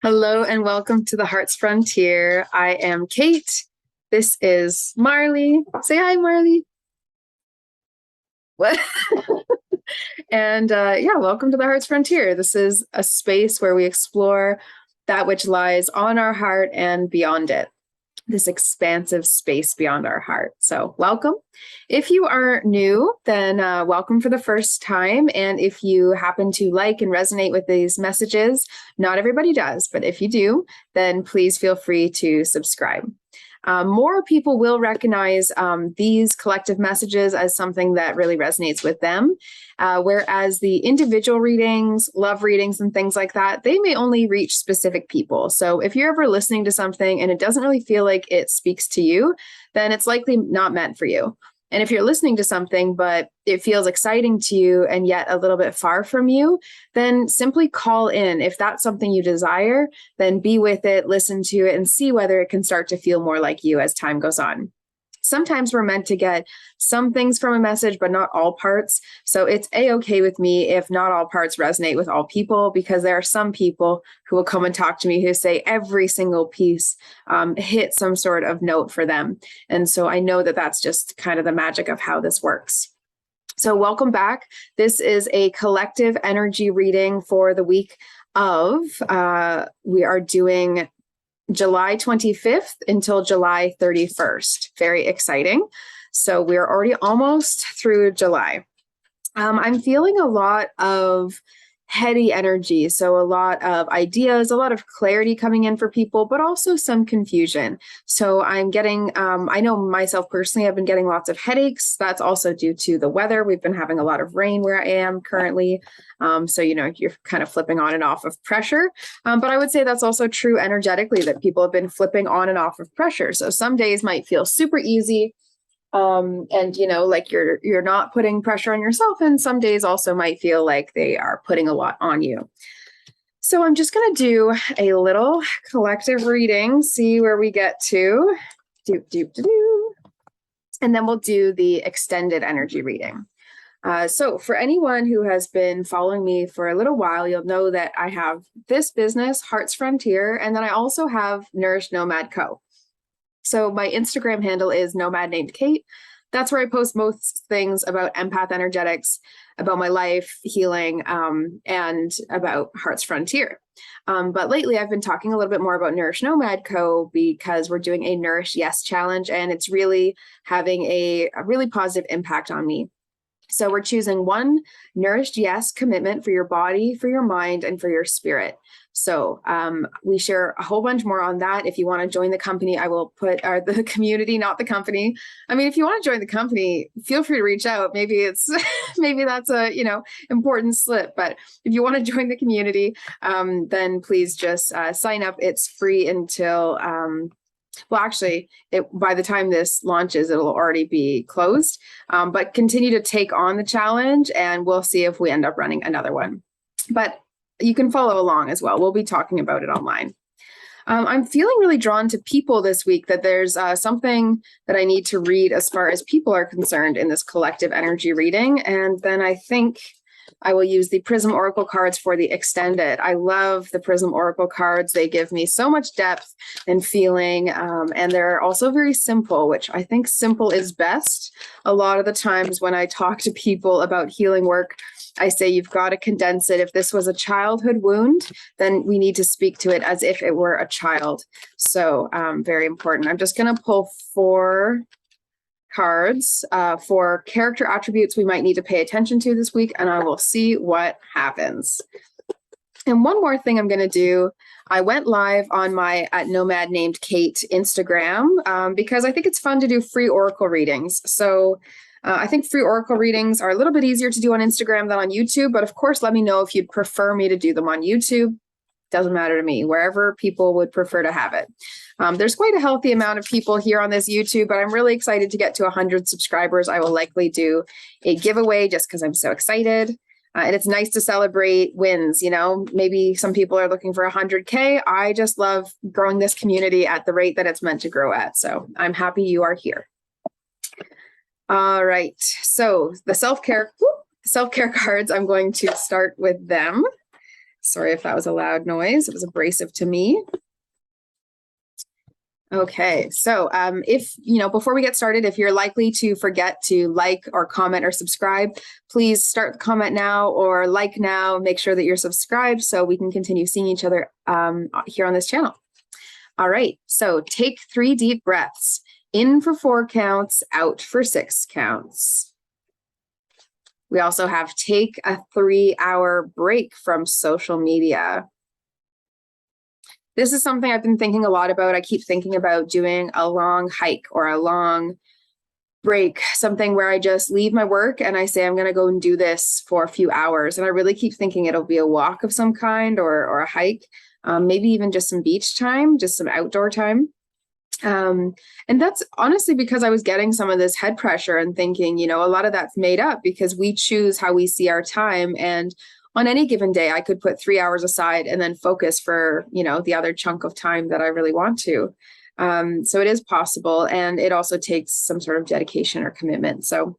Hello and welcome to the Heart's Frontier. I am Kate. This is Marley. Say hi, Marley. What? And welcome to the Heart's Frontier. This is a space where we explore that which lies on our heart and beyond it, this expansive space beyond our heart. So welcome. If you are new, then welcome for the first time. And if you happen to like and resonate with these messages, not everybody does, but if you do, then please feel free to subscribe. More people will recognize these collective messages as something that really resonates with them, whereas the individual readings, love readings, and things like that, they may only reach specific people. So if you're ever listening to something and it doesn't really feel like it speaks to you, then it's likely not meant for you. And if you're listening to something, but it feels exciting to you and yet a little bit far from you, then simply call in. If that's something you desire, then be with it, listen to it, and see whether it can start to feel more like you as time goes on. Sometimes we're meant to get some things from a message, but not all parts. So it's a-okay with me if not all parts resonate with all people, because there are some people who will come and talk to me who say every single piece hit some sort of note for them. And so I know that that's just kind of the magic of how this works. So welcome back. This is a collective energy reading for the week of, we are doing July 25th until July 31st. Very exciting. So we're already almost through July. I'm feeling a lot of heady energy. So a lot of ideas, a lot of clarity coming in for people, but also some confusion. So I'm getting, I know myself personally, I've been getting lots of headaches. That's also due to the weather. We've been having a lot of rain where I am currently. So, you're kind of flipping on and off of pressure. But I would say that's also true energetically, that people have been flipping on and off of pressure. So some days might feel super easy. And like you're not putting pressure on yourself, and some days also might feel like they are putting a lot on you. So I'm just going to do a little collective reading, see where we get to. And then we'll do the extended energy reading. So for anyone who has been following me for a little while, you'll know that I have this business, Heart's Frontier, and then I also have Nourished Nomad Co. So my Instagram handle is Nomad Named Kate. That's where I post most things about empath energetics, about my life, healing, and about Heart's Frontier. But lately I've been talking a little bit more about Nourished Nomad Co. because we're doing a Nourish Yes challenge, and it's really having a really positive impact on me. So we're choosing one Nourished Yes commitment for your body, for your mind, and for your spirit. So we share a whole bunch more on that. If you want to join the company, I will put the community, not the company. I mean, if you want to join the company, feel free to reach out. Maybe maybe that's a important slip. But if you want to join the community, then please just sign up. It's free until well, actually, by the time this launches, it'll already be closed. But continue to take on the challenge, and we'll see if we end up running another one. But you can follow along as well. We'll be talking about it online. I'm feeling really drawn to people this week, that there's something that I need to read as far as people are concerned in this collective energy reading. And then I think I will use the Prism Oracle cards for the extended. I love the Prism Oracle cards. They give me so much depth and feeling, and they're also very simple, which I think simple is best. A lot of the times when I talk to people about healing work, I say you've got to condense it. If this was a childhood wound, then we need to speak to it as if it were a child. So very important. I'm just going to pull 4 cards for character attributes we might need to pay attention to this week, and I will see what happens. And one more thing I'm going to do, I went live on my Nomad Named Kate Instagram because I think it's fun to do free oracle readings. So I think free oracle readings are a little bit easier to do on Instagram than on YouTube, but of course, let me know if you'd prefer me to do them on YouTube. Doesn't matter to me, wherever people would prefer to have it. There's quite a healthy amount of people here on this YouTube, but I'm really excited to get to 100 subscribers. I will likely do a giveaway just because I'm so excited. And it's nice to celebrate wins. Maybe some people are looking for 100K. I just love growing this community at the rate that it's meant to grow at. So I'm happy you are here. All right. So the self-care cards, I'm going to start with them. Sorry if that was a loud noise. It was abrasive to me. Okay, so if, before we get started, if you're likely to forget to like or comment or subscribe, please start the comment now or like now. Make sure that you're subscribed so we can continue seeing each other here on this channel. All right, so take 3 deep breaths. In for 4 counts, out for 6 counts. We also have take a 3-hour break from social media. This is something I've been thinking a lot about. I keep thinking about doing a long hike or a long break, something where I just leave my work and I say, I'm going to go and do this for a few hours. And I really keep thinking it'll be a walk of some kind or a hike, maybe even just some beach time, just some outdoor time. And that's honestly because I was getting some of this head pressure and thinking, a lot of that's made up because we choose how we see our time. And on any given day, I could put 3 hours aside and then focus for, the other chunk of time that I really want to. So it is possible. And it also takes some sort of dedication or commitment. So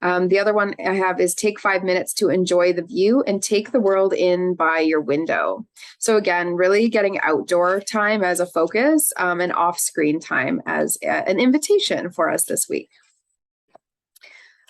the other one I have is take 5 minutes to enjoy the view and take the world in by your window. So again, really getting outdoor time as a focus and off-screen time as an invitation for us this week.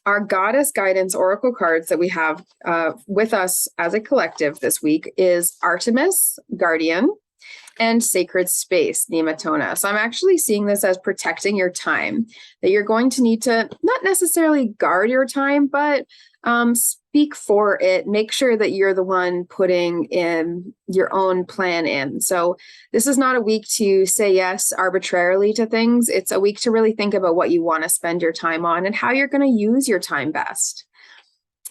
Our Goddess Guidance Oracle cards that we have with us as a collective this week is Artemis, Guardian, and Sacred Space, Nematona. So I'm actually seeing this as protecting your time, that you're going to need to not necessarily guard your time, but speak for it. Make sure that you're the one putting in your own plan in. So this is not a week to say yes arbitrarily to things. It's a week to really think about what you want to spend your time on and how you're going to use your time best.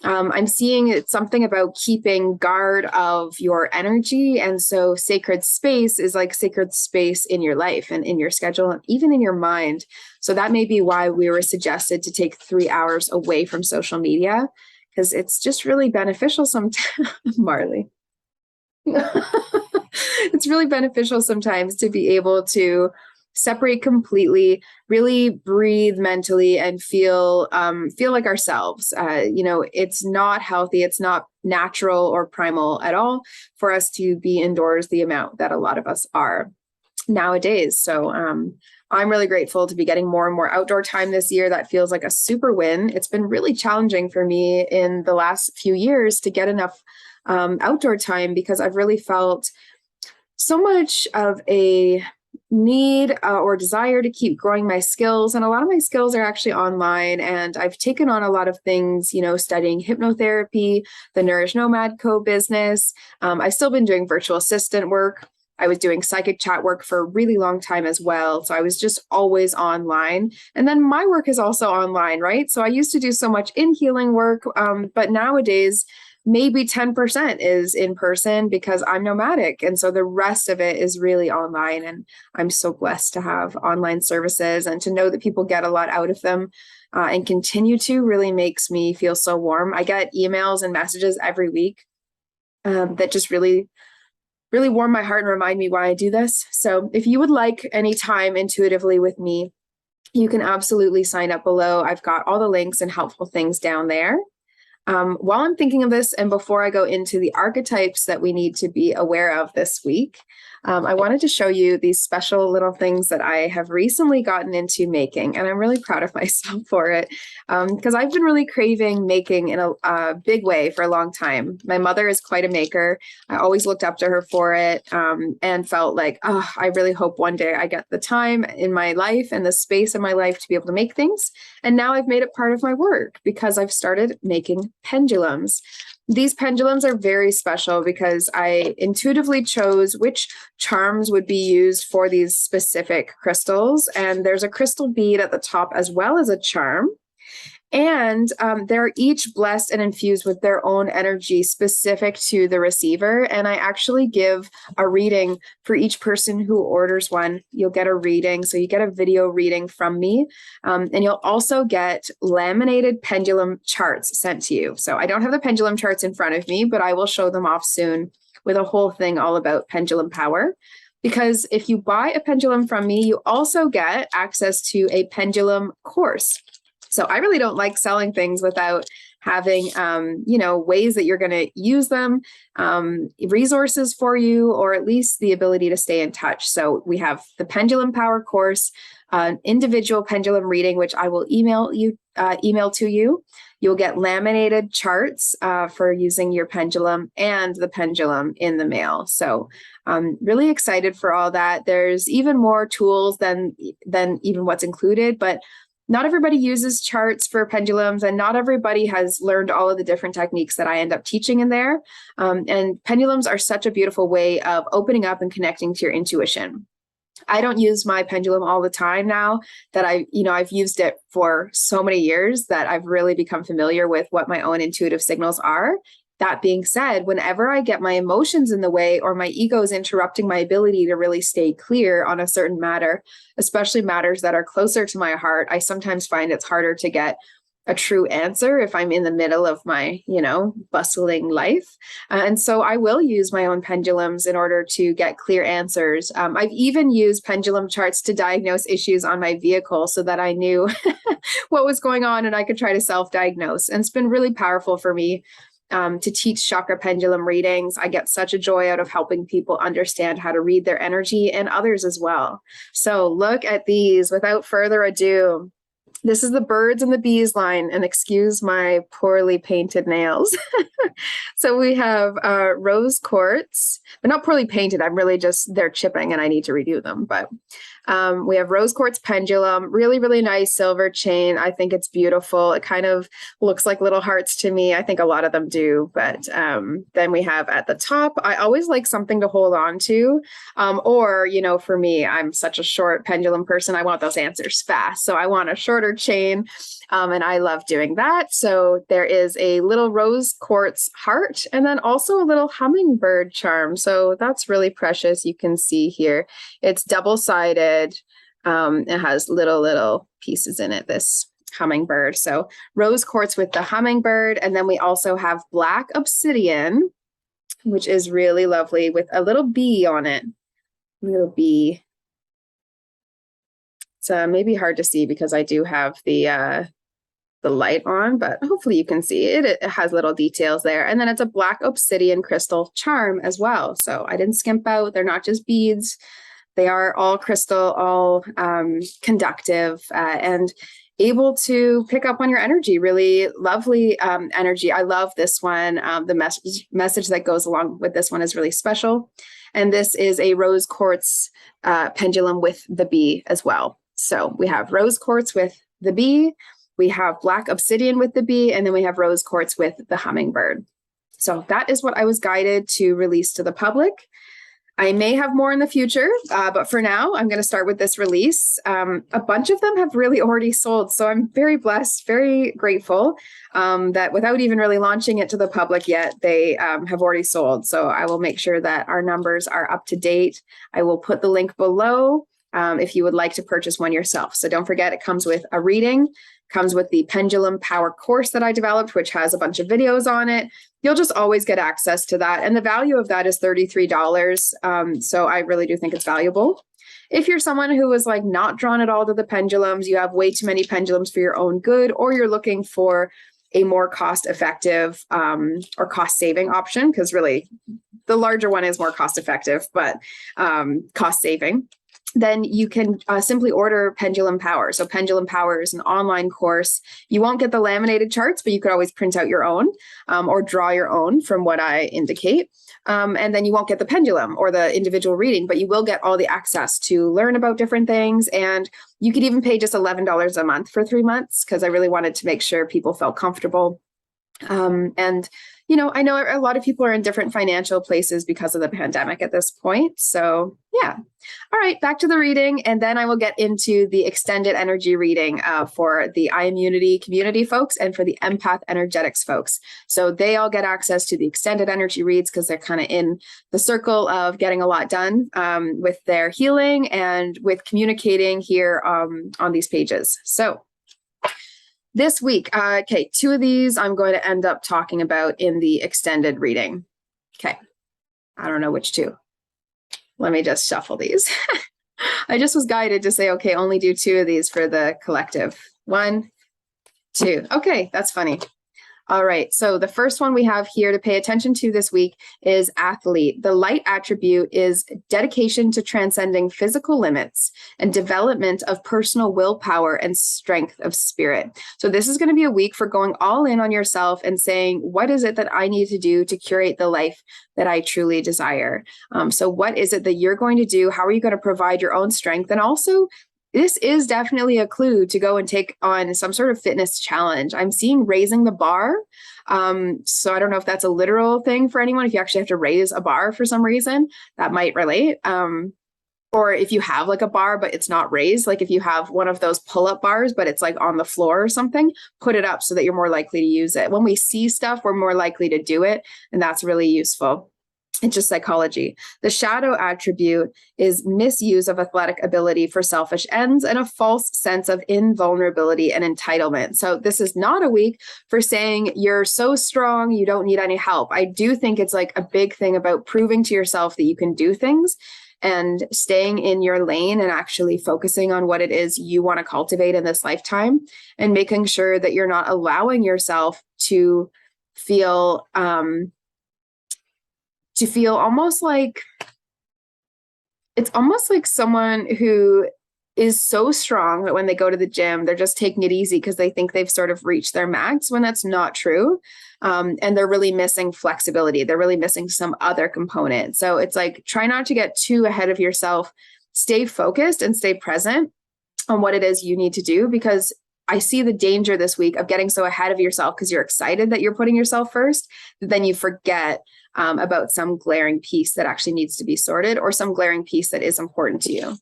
I'm seeing it's something about keeping guard of your energy. And so sacred space is like sacred space in your life and in your schedule and even in your mind. So that may be why we were suggested to take 3 hours away from social media, because it's just really beneficial sometimes, Marley. It's really beneficial sometimes to be able to separate completely, really breathe mentally and feel like ourselves. It's not healthy. It's not natural or primal at all for us to be indoors the amount that a lot of us are nowadays. So I'm really grateful to be getting more and more outdoor time this year. That feels like a super win. It's been really challenging for me in the last few years to get enough outdoor time because I've really felt so much of a need or desire to keep growing my skills. And a lot of my skills are actually online. And I've taken on a lot of things, studying hypnotherapy, the Nourish Nomad co-business. I've still been doing virtual assistant work. I was doing psychic chat work for a really long time as well. So I was just always online. And then my work is also online, right? So I used to do so much in healing work, but nowadays, maybe 10% is in person because I'm nomadic. And so the rest of it is really online. And I'm so blessed to have online services and to know that people get a lot out of them and continue to really makes me feel so warm. I get emails and messages every week that just really warm my heart and remind me why I do this. So if you would like any time intuitively with me, you can absolutely sign up below. I've got all the links and helpful things down there. While I'm thinking of this, and before I go into the archetypes that we need to be aware of this week, I wanted to show you these special little things that I have recently gotten into making, and I'm really proud of myself for it because I've been really craving making in a big way for a long time. My mother is quite a maker. I always looked up to her for it and felt like, oh, I really hope one day I get the time in my life and the space in my life to be able to make things. And now I've made it part of my work because I've started making pendulums. These pendulums are very special because I intuitively chose which charms would be used for these specific crystals. And there's a crystal bead at the top as well as a charm. And they're each blessed and infused with their own energy specific to the receiver. And I actually give a reading for each person who orders one. You'll get a reading. So you get a video reading from me. And you'll also get laminated pendulum charts sent to you. So I don't have the pendulum charts in front of me, but I will show them off soon with a whole thing all about pendulum power. Because if you buy a pendulum from me, you also get access to a pendulum course. So I really don't like selling things without having, you know, ways that you're going to use them, resources for you, or at least the ability to stay in touch. So we have the Pendulum Power course, individual pendulum reading, which I will email to you. You'll get laminated charts for using your pendulum and the pendulum in the mail. So I'm really excited for all that. There's even more tools than even what's included, but not everybody uses charts for pendulums, and not everybody has learned all of the different techniques that I end up teaching in there. And pendulums are such a beautiful way of opening up and connecting to your intuition. I don't use my pendulum all the time now that I've used it for so many years that I've really become familiar with what my own intuitive signals are. That being said, whenever I get my emotions in the way or my ego is interrupting my ability to really stay clear on a certain matter, especially matters that are closer to my heart, I sometimes find it's harder to get a true answer if I'm in the middle of my, bustling life. And so I will use my own pendulums in order to get clear answers. I've even used pendulum charts to diagnose issues on my vehicle so that I knew what was going on and I could try to self-diagnose. And it's been really powerful for me to teach chakra pendulum readings. I get such a joy out of helping people understand how to read their energy and others as well. So look at these. Without further ado, this is the birds and the bees line, and excuse my poorly painted nails. So we have rose quartz, but not poorly painted. I'm really they're chipping and I need to redo them. But we have rose quartz pendulum, really, really nice silver chain. I think it's beautiful. It kind of looks like little hearts to me. I think a lot of them do. But then we have at the top, I always like something to hold on to. Or, for me, I'm such a short pendulum person. I want those answers fast. So I want a shorter chain. And I love doing that. So there is a little rose quartz heart and then also a little hummingbird charm. So that's really precious. You can see here, it's double-sided. It has little pieces in it, this hummingbird. So rose quartz with the hummingbird. And then we also have black obsidian, which is really lovely with a little bee on it. Little bee. It's maybe hard to see because I do have the light on, but hopefully you can see it. It has little details there. And then it's a black obsidian crystal charm as well. So I didn't skimp out. They're not just beads. They are all crystal, all conductive and able to pick up on your energy. Really lovely energy. I love this one. The message that goes along with this one is really special. And this is a rose quartz pendulum with the bee as well. So we have rose quartz with the bee, we have black obsidian with the bee, and then we have rose quartz with the hummingbird. So that is what I was guided to release to the public. I may have more in the future, but for now, I'm going to start with this release. A bunch of them have really already sold. So I'm very blessed, very grateful that without even really launching it to the public yet, they have already sold. So I will make sure that our numbers are up to date. I will put the link below if you would like to purchase one yourself. So don't forget, it comes with a reading, comes with the Pendulum Power course that I developed, which has a bunch of videos on it. You'll just always get access to that. And the value of that is $33. So I really do think it's valuable. If you're someone who is like not drawn at all to the pendulums, you have way too many pendulums for your own good, or you're looking for a more cost-effective or cost-saving option, because really the larger one is more cost-effective, but cost-saving, then you can simply order Pendulum Power. So Pendulum Power is an online course. You won't get the laminated charts, but you could always print out your own or draw your own from what I indicate. And then you won't get the pendulum or the individual reading, but you will get all the access to learn about different things. And you could even pay just $11 a month for 3 months, because I really wanted to make sure people felt comfortable. And I know a lot of people are in different financial places because of the pandemic at this point. So yeah. All right, back to the reading. And then I will get into the extended energy reading for the iImmunity community folks and for the empath energetics folks. So they all get access to the extended energy reads because they're kind of in the circle of getting a lot done with their healing and with communicating here on these pages. So this week, okay, 2 of these I'm going to end up talking about in the extended reading. Okay, I don't know which 2. Let me just shuffle these. I just was guided to say, okay, only do 2 of these for the collective. 1, 2. Okay, that's funny. All right. So the first one we have here to pay attention to this week is athlete. The light attribute is dedication to transcending physical limits and development of personal willpower and strength of spirit. So this is going to be a week for going all in on yourself and saying, what is it that I need to do to curate the life that I truly desire? So what is it that you're going to do? How are you going to provide your own strength? And also, this is definitely a clue to go and take on some sort of fitness challenge. I'm seeing raising the bar. So I don't know if that's a literal thing for anyone. If you actually have to raise a bar for some reason, that might relate. Or if you have like a bar, but it's not raised, like if you have one of those pull-up bars, but it's like on the floor or something, put it up so that you're more likely to use it. When we see stuff, we're more likely to do it. And that's really useful. It's just psychology. The shadow attribute is misuse of athletic ability for selfish ends and a false sense of invulnerability and entitlement. So this is not a week for saying you're so strong, you don't need any help. I do think it's like a big thing about proving to yourself that you can do things and staying in your lane and actually focusing on what it is you want to cultivate in this lifetime and making sure that you're not allowing yourself to feel almost like it's almost like someone who is so strong that when they go to the gym, they're just taking it easy because they think they've sort of reached their max when that's not true. And they're really missing flexibility. They're really missing some other component. So it's like, try not to get too ahead of yourself, stay focused and stay present on what it is you need to do, because I see the danger this week of getting so ahead of yourself because you're excited that you're putting yourself first, that then you forget about some glaring piece that actually needs to be sorted or some glaring piece that is important to you. And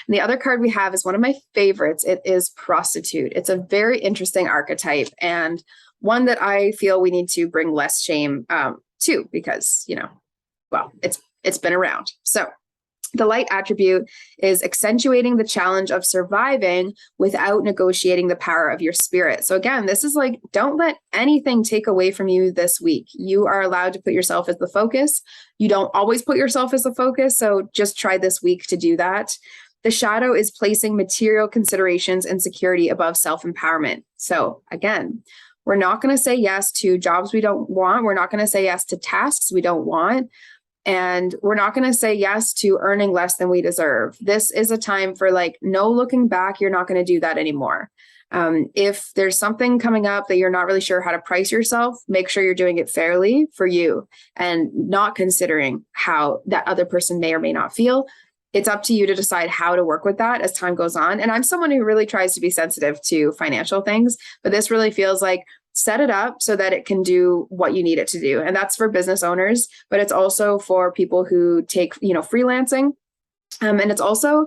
the other card we have is one of my favorites. It is prostitute. It's a very interesting archetype and one that I feel we need to bring less shame to because, it's been around. So the light attribute is accentuating the challenge of surviving without negotiating the power of your spirit. So again, this is like, don't let anything take away from you this week. You are allowed to put yourself as the focus. You don't always put yourself as the focus. So just try this week to do that. The shadow is placing material considerations and security above self-empowerment. So again, we're not going to say yes to jobs we don't want. We're not going to say yes to tasks we don't want. And we're not going to say yes to earning less than we deserve. This is a time for like, no looking back. You're not going to do that anymore. If there's something coming up that you're not really sure how to price yourself, make sure you're doing it fairly for you and not considering how that other person may or may not feel. It's up to you to decide how to work with that as time goes on. And I'm someone who really tries to be sensitive to financial things, but this really feels like set it up so that it can do what you need it to do. And that's for business owners, but it's also for people who take, freelancing. And it's also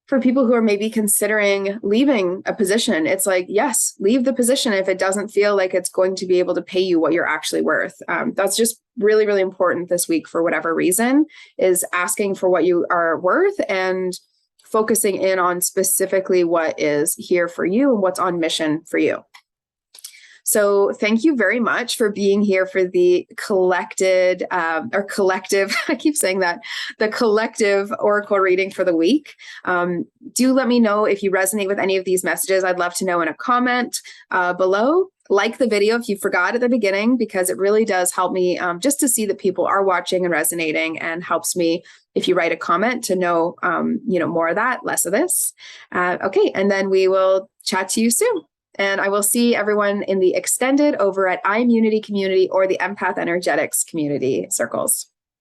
for people who are maybe considering leaving a position. It's like, yes, leave the position if it doesn't feel like it's going to be able to pay you what you're actually worth. That's just really, really important this week for whatever reason, is asking for what you are worth and focusing in on specifically what is here for you and what's on mission for you. So thank you very much for being here for the collective, I keep saying that, the collective oracle reading for the week. Do let me know if you resonate with any of these messages. I'd love to know in a comment below. Like the video if you forgot at the beginning, because it really does help me just to see that people are watching and resonating, and helps me if you write a comment to know, more of that, less of this. Okay, and then we will chat to you soon. And I will see everyone in the extended over at I'm Unity community or the Empath Energetics community circles.